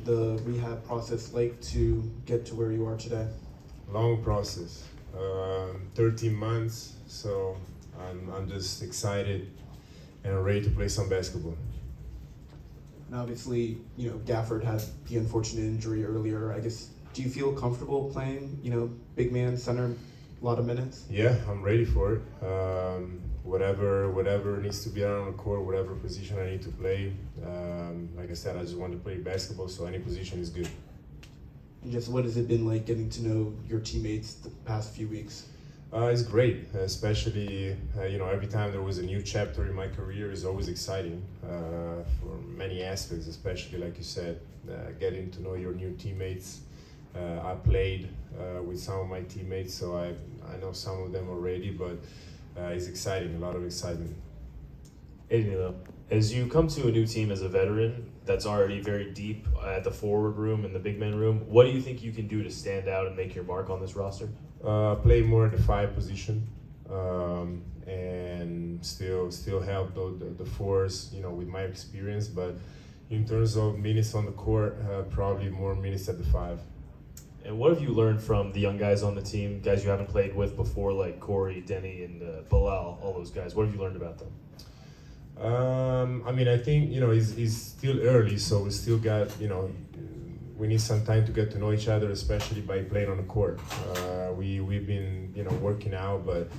The rehab process like to get to where you are today? Long process, 13 months. So I'm just excited and ready to play some basketball. And obviously, Gafford had the unfortunate injury earlier. I guess, do you feel comfortable playing, big man, center, a lot of minutes? Yeah, I'm ready for it. Whatever needs to be done on the court, whatever position I need to play. Like I said, I just want to play basketball, so any position is good. And just what has it been like getting to know your teammates the past few weeks? It's great, especially every time there was a new chapter in my career is always exciting for many aspects, especially like you said, getting to know your new teammates. I played with some of my teammates, so I know some of them already, but it's exciting, a lot of excitement. Hey Danilo, as you come to a new team as a veteran that's already very deep at the forward room and the big man room, what do you think you can do to stand out and make your mark on this roster? Play more at the 5 position, and still help the fours, with my experience. But in terms of minutes on the court, probably more minutes at the 5. And what have you learned from the young guys on the team, guys you haven't played with before, like Corey, Denny, and Bilal, all those guys? What have you learned about them? I think it's still early, so we still got we need some time to get to know each other, especially by playing on the court. We've been working out, but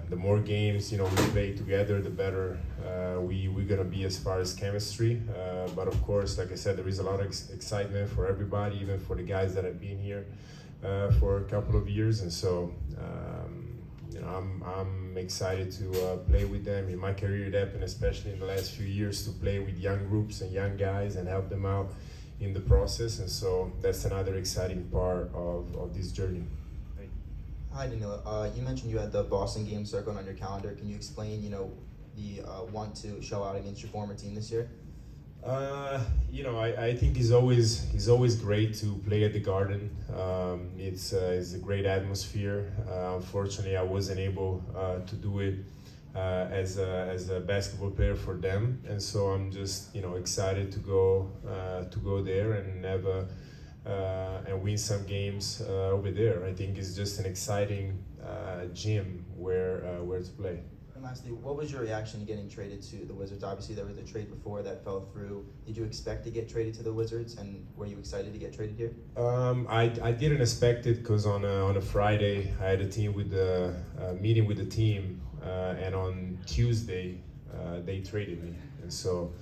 the more games we play together, the better we're gonna be as far as chemistry. But of course, like I said, there is a lot of excitement for everybody, even for the guys that have been here for a couple of years, and so. I'm excited to play with them. In my career, it happened, especially in the last few years, to play with young groups and young guys and help them out in the process. And so that's another exciting part of this journey. Hi, Danilo. You mentioned you had the Boston game circled on your calendar. Can you explain, the want to show out against your former team this year? I think it's always great to play at the Garden. It's a great atmosphere. Unfortunately, I wasn't able to do it as a basketball player for them, and so I'm just excited to go there and have and win some games over there. I think it's just an exciting gym where to play. And lastly, what was your reaction to getting traded to the Wizards? Obviously, there was a trade before that fell through. Did you expect to get traded to the Wizards, and were you excited to get traded here? I didn't expect it because on a Friday I had a meeting with the team, and on Tuesday they traded me, and so.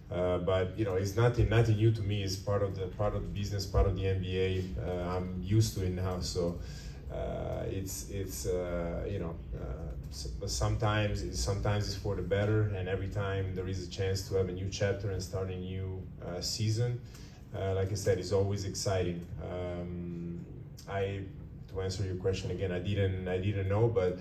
But it's nothing new to me. It's part of the business, part of the NBA. I'm used to it now, so. But sometimes it's for the better, and every time there is a chance to have a new chapter and start a new season, like I said, it's always exciting. To answer your question again, I didn't know, but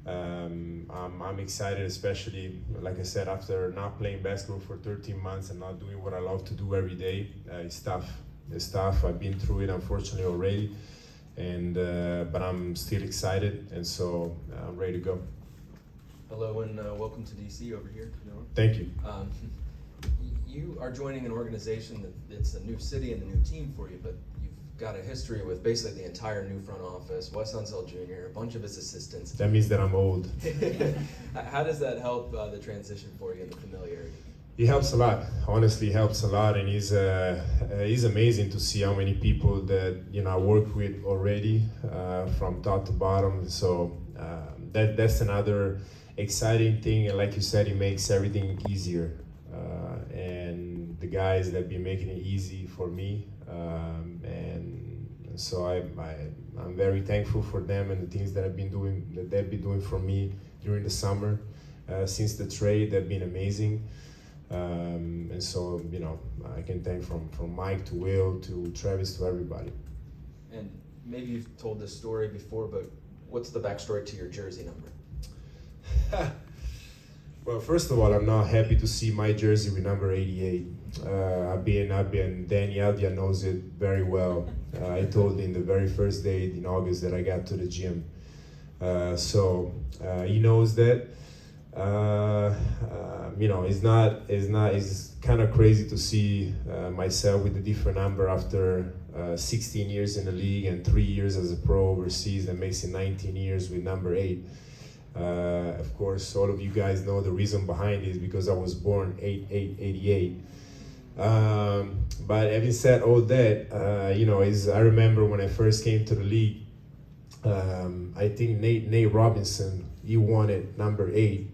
I'm excited, especially like I said, after not playing basketball for 13 months and not doing what I love to do every day. It's tough. I've been through it, unfortunately, already. But I'm still excited, and so I'm ready to go. Hello and welcome to DC over here. Thank you. You are joining an organization that it's a new city and a new team for you, but you've got a history with basically the entire new front office, Wes Unseld Jr., a bunch of his assistants. That means that I'm old. How does that help the transition for you and the familiarity? It helps a lot. Honestly, it helps a lot, and it's amazing to see how many people that I work with already, from top to bottom. So that's another exciting thing, and like you said, it makes everything easier. And the guys that been making it easy for me, and so I'm very thankful for them and the things that they've been doing for me during the summer. Since the trade, they've been amazing. And so, I can thank from Mike to Will to Travis to everybody. And maybe you've told this story before, but what's the backstory to your jersey number? Well, first of all, I'm not happy to see my jersey with number 88. I've been Danny Aldia knows it very well. I told him the very first day in August that I got to the gym. So he knows that. It's kind of crazy to see myself with a different number after 16 years in the league and 3 years as a pro overseas. That makes it 19 years with number 8. Of course, all of you guys know the reason behind it is because I was born 8/8/88. But having said all that, I remember when I first came to the league, I think Nate Robinson, he wanted number 8.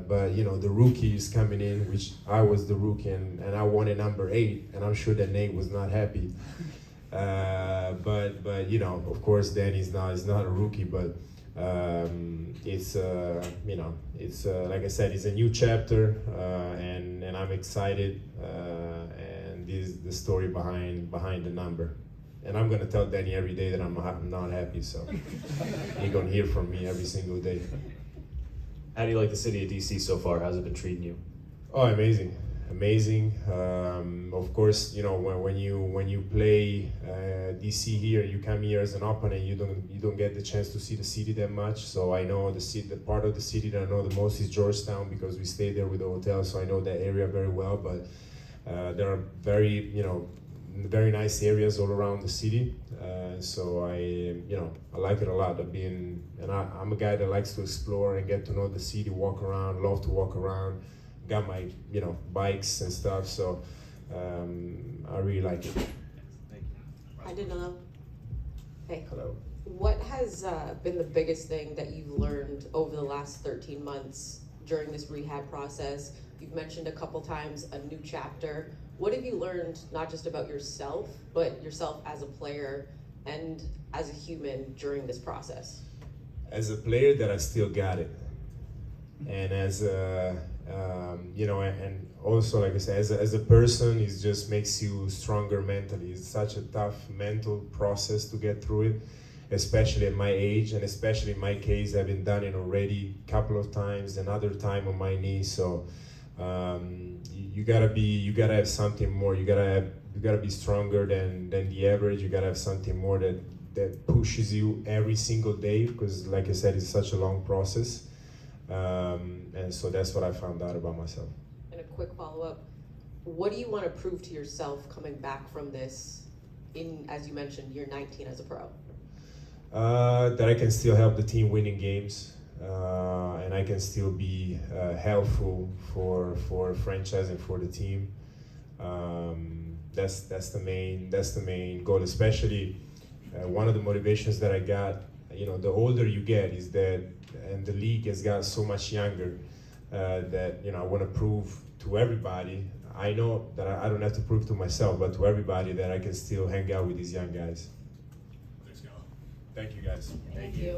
But the rookie is coming in, which I was the rookie, and I wanted number 8, and I'm sure that Nate was not happy. But of course, then he's not a rookie, but it's like I said, it's a new chapter, and I'm excited, and this is the story behind the number. And I'm gonna tell Danny every day that I'm not happy, so you're gonna hear from me every single day. How do you like the city of DC so far? How's it been treating you? Oh, amazing. Of course, when you play DC here, you come here as an opponent. You don't get the chance to see the city that much. So I know the part of the city that I know the most is Georgetown, because we stay there with the hotel. So I know that area very well. But there are very nice areas all around the city. So I like it a lot. I'm a guy that likes to explore and get to know the city, walk around, love to walk around. Got my bikes and stuff, so I really like it. Hi, Danilo. Hey. Hello. What has been the biggest thing that you've learned over the last 13 months during this rehab process? You've mentioned a couple times a new chapter. What have you learned, not just about yourself, but yourself as a player and as a human during this process? As a player, that I still got it, and as a and also, like I said, as a person, it just makes you stronger mentally. It's such a tough mental process to get through it, especially at my age, and especially in my case, I've been done it already a couple of times, another time on my knee. So you gotta have something more. You gotta be stronger than the average. You gotta have something more that pushes you every single day, because, like I said, it's such a long process. And so that's what I found out about myself. And a quick follow-up, what do you want to prove to yourself coming back from this as you mentioned, you're 19 as a pro? That I can still help the team winning games, and I can still be helpful for a franchise and for the team. That's the main goal, especially one of the motivations that I got. The older you get is that, and the league has got so much younger, that I want to prove to everybody. I know that I don't have to prove to myself, but to everybody, that I can still hang out with these young guys. Let's go. Thank you, guys. Thank you.